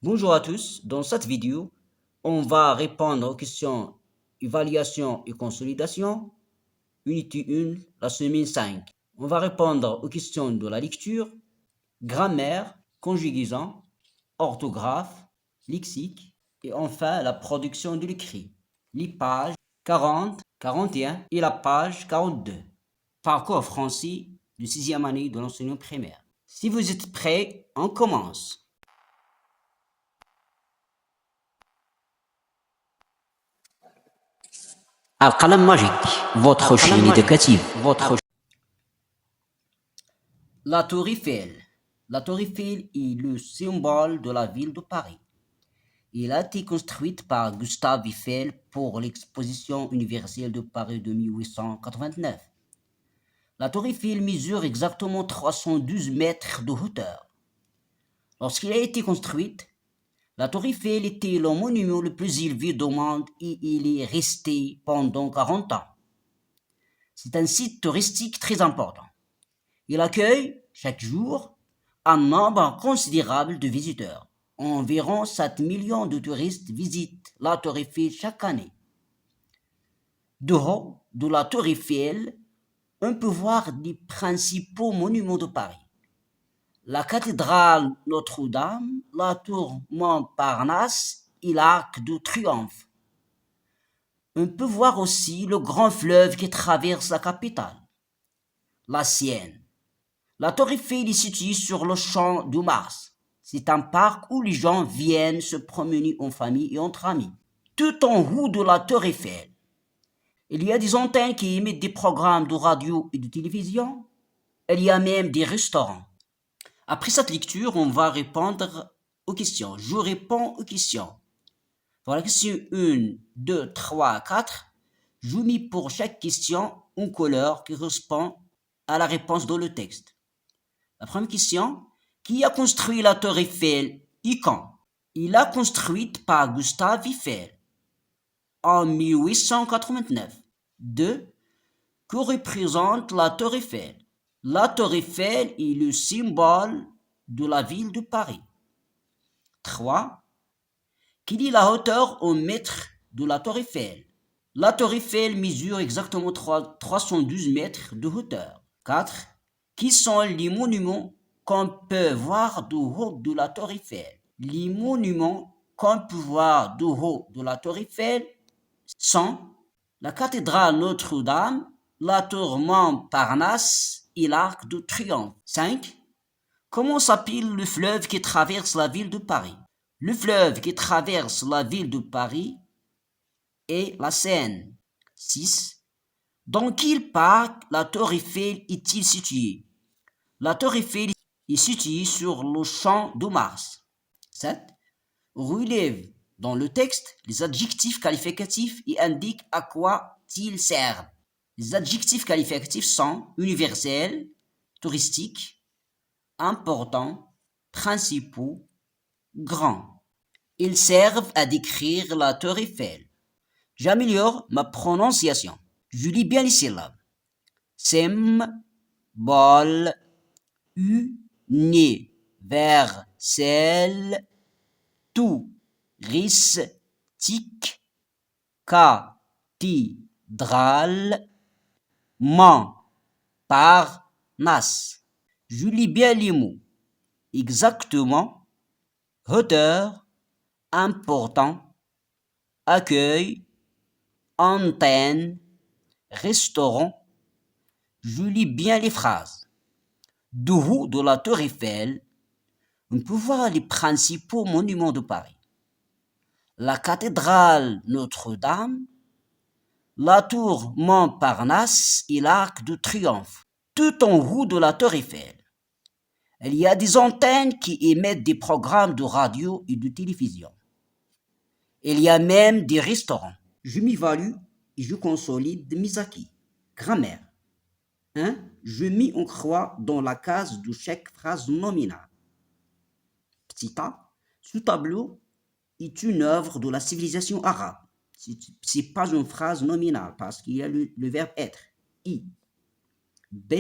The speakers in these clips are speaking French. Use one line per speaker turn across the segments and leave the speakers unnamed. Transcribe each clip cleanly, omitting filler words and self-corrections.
Bonjour à tous, dans cette vidéo, on va répondre aux questions évaluation et consolidation, unité 1, la semaine 5. On va répondre aux questions de la lecture, grammaire, conjugaison, orthographe, lexique et enfin la production de l'écrit. Les pages 40, 41 et la page 42. Parcours français de 6e année de l'enseignement primaire. Si vous êtes prêts, on commence. Al-Qalam Magique, votre chaîne éducative. La Tour Eiffel. La Tour Eiffel est le symbole de la ville de Paris. Elle a été construite par Gustave Eiffel pour l'exposition universelle de Paris de 1889. La Tour Eiffel mesure exactement 312 mètres de hauteur. Lorsqu'elle a été construite, la Tour Eiffel était le monument le plus élevé du monde et il est resté pendant 40 ans. C'est un site touristique très important. Il accueille chaque jour un nombre considérable de visiteurs. Environ 7 millions de touristes visitent la Tour Eiffel chaque année. De haut de la Tour Eiffel, on peut voir les principaux monuments de Paris. La cathédrale Notre-Dame, la tour Montparnasse et l'Arc de Triomphe. On peut voir aussi le grand fleuve qui traverse la capitale, la Seine. La Tour Eiffel est située sur le champ de Mars. C'est un parc où les gens viennent se promener en famille et entre amis. Tout en haut de la Tour Eiffel, il y a des antennes qui émettent des programmes de radio et de télévision. Il y a même des restaurants. Après cette lecture, on va répondre aux questions. Je réponds aux questions. Pour la question 1, 2, 3, 4, je mets pour chaque question une couleur qui correspond à la réponse dans le texte. La première question, qui a construit la Tour Eiffel et quand? Il a construite par Gustave Eiffel en 1889. 2. Que représente la Tour Eiffel? La Tour Eiffel est le symbole de la ville de Paris. 3. Quelle est la hauteur en mètres de la Tour Eiffel? La Tour Eiffel mesure exactement 312 mètres de hauteur. 4. Qui sont les monuments qu'on peut voir du haut de la Tour Eiffel? Les monuments qu'on peut voir du haut de la Tour Eiffel sont la cathédrale Notre-Dame, la tour Montparnasse et l'Arc de Triomphe. 5. Comment s'appelle le fleuve qui traverse la ville de Paris? Le fleuve qui traverse la ville de Paris est la Seine. 6. Dans quel parc la Tour Eiffel est-il située? La Tour Eiffel est située sur le champ de Mars. 7. Relève dans le texte les adjectifs qualificatifs et indique à quoi ils servent. Les adjectifs qualificatifs sont universels, touristiques, importants, principaux, grands. Ils servent à décrire la Tour Eiffel. J'améliore ma prononciation. Je lis bien les syllabes. Symbole, universel, touristique, cathédrale, Montparnasse. Je lis bien les mots. Exactement, hauteur, important, accueil, antenne, restaurant. Je lis bien les phrases. Du haut de la Tour Eiffel, on peut voir les principaux monuments de Paris. La cathédrale Notre-Dame, la tour Montparnasse et l'Arc de Triomphe. Tout en haut de la Tour Eiffel, il y a des antennes qui émettent des programmes de radio et de télévision. Il y a même des restaurants. Je m'évalue et je consolide mes acquis. Grammaire. 1. Je mets une croix dans la case de chaque phrase nominale. Petit a. Ce tableau est une œuvre de la civilisation arabe. C'est pas une phrase nominale parce qu'il y a le verbe être. I. B.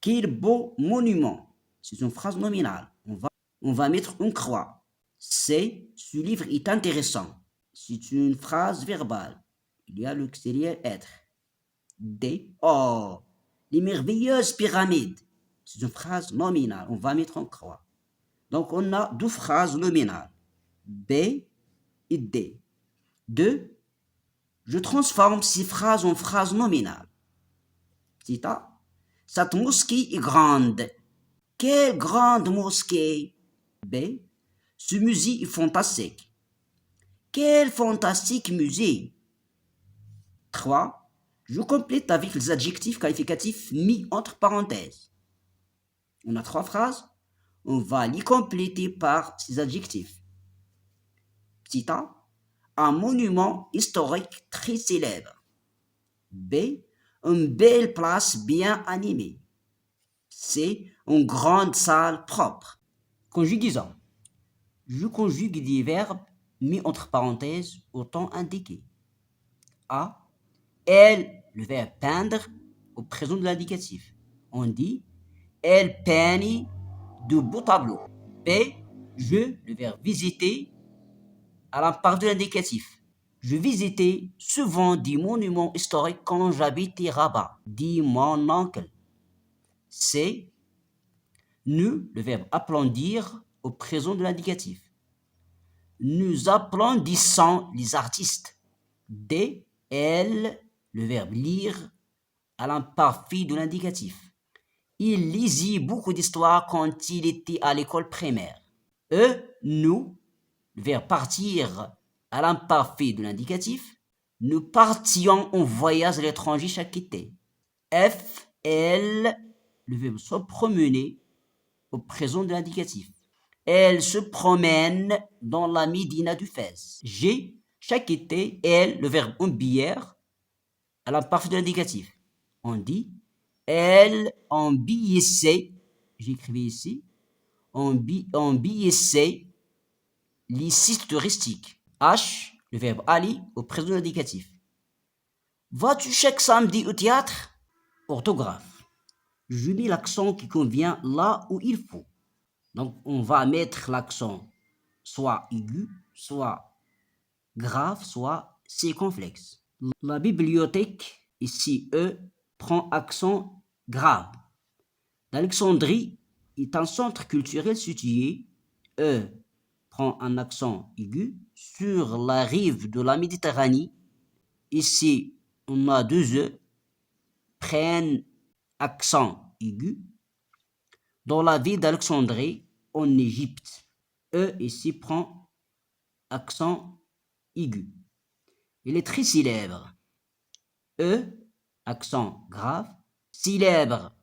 Quel beau monument. C'est une phrase nominale. On va mettre une croix. C. Ce livre est intéressant. C'est une phrase verbale. Il y a l'extérieur être. D. Oh, les merveilleuses pyramides. C'est une phrase nominale. On va mettre en croix. Donc, on a deux phrases nominales. B et D. 2. Je transforme ces phrases en phrases nominales. Petit a. Cette mosquée est grande. Quelle grande mosquée? B. Ce musée est fantastique. Quel fantastique musée? 3. Je complète avec les adjectifs qualificatifs mis entre parenthèses. On a 3 phrases. On va les compléter par ces adjectifs. Petit a. Un monument historique très célèbre. B. Une belle place bien animée. C. Une grande salle propre. Conjugaison. Je conjugue des verbes mis entre parenthèses au temps indiqué. A. Elle, le verbe peindre, au présent de l'indicatif. On dit elle peignit de beaux tableaux. B. Je, le verbe visiter, à la part de l'indicatif. Je visitais souvent des monuments historiques quand j'habitais Rabat, dit mon oncle. C. Nous, le verbe applaudir, au présent de l'indicatif. Nous applaudissons les artistes. D. Elle, le verbe lire, à l'imparfait de l'indicatif. Il lisait beaucoup d'histoires quand il était à l'école primaire. E. Nous, le verbe partir, à l'imparfait de l'indicatif. Nous partions en voyage à l'étranger chaque été. F. Elle, le verbe se promener, au présent de l'indicatif. Elle se promène dans la Médina du Fès. G. Chaque été, elle, le verbe embiller, à l'imparfait de l'indicatif. On dit elle embellissait, j'écrivais ici, embellissait les sites touristiques. H, le verbe aller, au présent de l'indicatif. Vas-tu chaque samedi au théâtre? Orthographe. Je mets l'accent qui convient là où il faut. Donc, on va mettre l'accent soit aigu, soit grave, soit circonflexe. La bibliothèque, ici E, prend accent grave. L'Alexandrie est un centre culturel situé, E, prend un accent aigu, sur la rive de la Méditerranée. Ici, on a deux E, prennent accent aigu. Dans la ville d'Alexandrie, en Égypte, E ici prend accent aigu. Il est très célèbre. E, accent grave. Célèbre,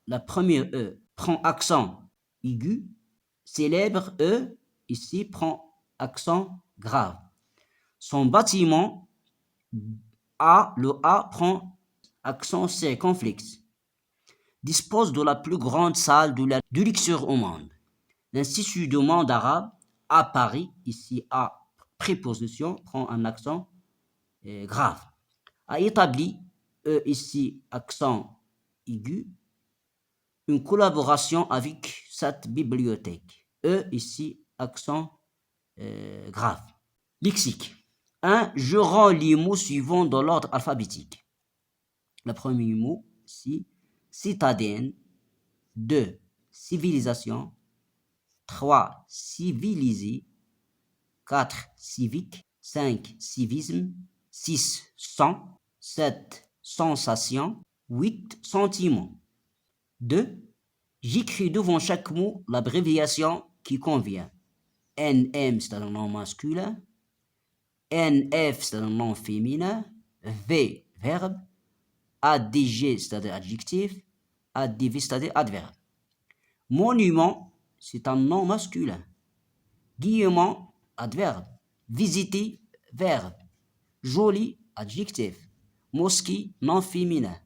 la première E, prend accent aigu. Célèbre, E, ici prend accent grave. Son bâtiment, A, le A prend accent circonflexe. Dispose de la plus grande salle de lecture au monde. L'Institut du monde arabe à Paris, ici A, préposition, prend un accent grave. A établi, ici accent aigu, une collaboration avec cette bibliothèque. Ici accent grave. Lexique. 1. Je rends les mots suivants dans l'ordre alphabétique. Le premier mot, ici, citadine. 2. Civilisation. 3. Civilisé. 4. Civique. 5. Civisme. 6. Sang. 7. Sensation. 8. Sentiment. 2. J'écris devant chaque mot l'abréviation qui convient. NM, c'est un nom masculin. NF, c'est un nom féminin. V, verbe. ADG, c'est-à-dire adjectif. ADV, c'est-à-dire adverbe. Monument, c'est un nom masculin. Guillemot, adverbe. Visiter, verbe. Joli, adjectif. Mosquée, nom féminin.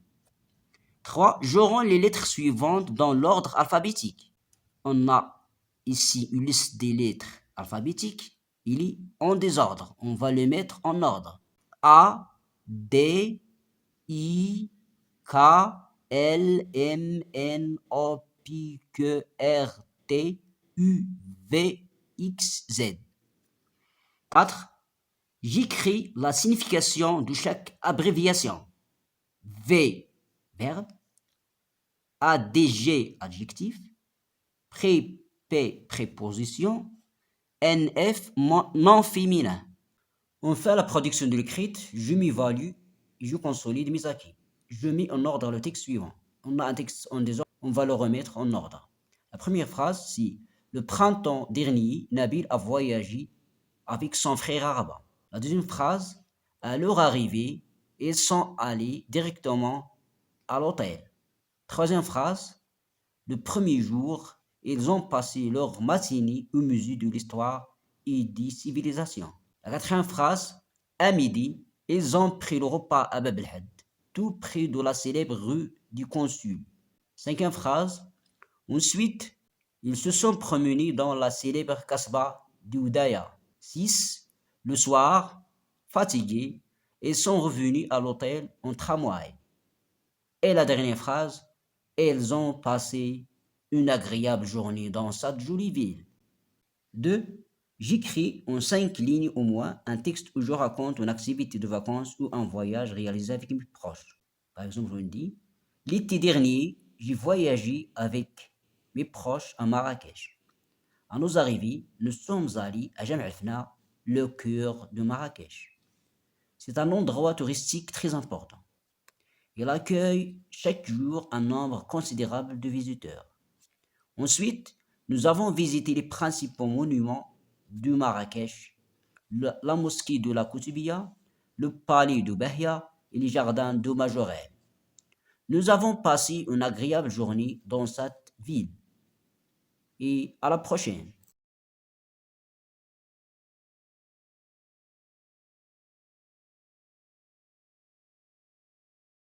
3. Je rends les lettres suivantes dans l'ordre alphabétique. On a ici une liste des lettres alphabétiques. Il est en désordre. On va les mettre en ordre. A, D, I, K, L, M, N, O, P, Q, R, T, U, V, X, Z. 4. J'écris la signification de chaque abréviation. V, verbe. ADG, adjectif. P, préposition. NF, nom féminin. On fait la production de l'écrit, je m'évalue et je consolide mes acquis. Je mets en ordre le texte suivant. On a un texte en désordre, on va le remettre en ordre. La première phrase, c'est « Le printemps dernier, Nabil a voyagé avec son frère Araba ». La deuxième phrase, « À leur arrivée, ils sont allés directement à l'hôtel ». Troisième phrase, « Le premier jour, ils ont passé leur matinée au musée de l'histoire et des civilisations ». La quatrième phrase, à midi, ils ont pris le repas à Bab el-Had, tout près de la célèbre rue du Consul. Cinquième phrase, ensuite, ils se sont promenés dans la célèbre Kasbah d'Oudaya. 6. Le soir, fatigués, ils sont revenus à l'hôtel en tramway. Et la dernière phrase, ils ont passé une agréable journée dans cette jolie ville. 2. J'écris en 5 lignes au moins un texte où je raconte une activité de vacances ou un voyage réalisé avec mes proches. Par exemple, je me dis, l'été dernier, j'ai voyagé avec mes proches à Marrakech. À nos arrivées, nous sommes allés à Jam el-Fna, le cœur de Marrakech. C'est un endroit touristique très important. Il accueille chaque jour un nombre considérable de visiteurs. Ensuite, nous avons visité les principaux monuments de Marrakech, la mosquée de la Koutoubia, le palais de Bahia et les jardins de Majorelle. Nous avons passé une agréable journée dans cette ville. Et à la prochaine.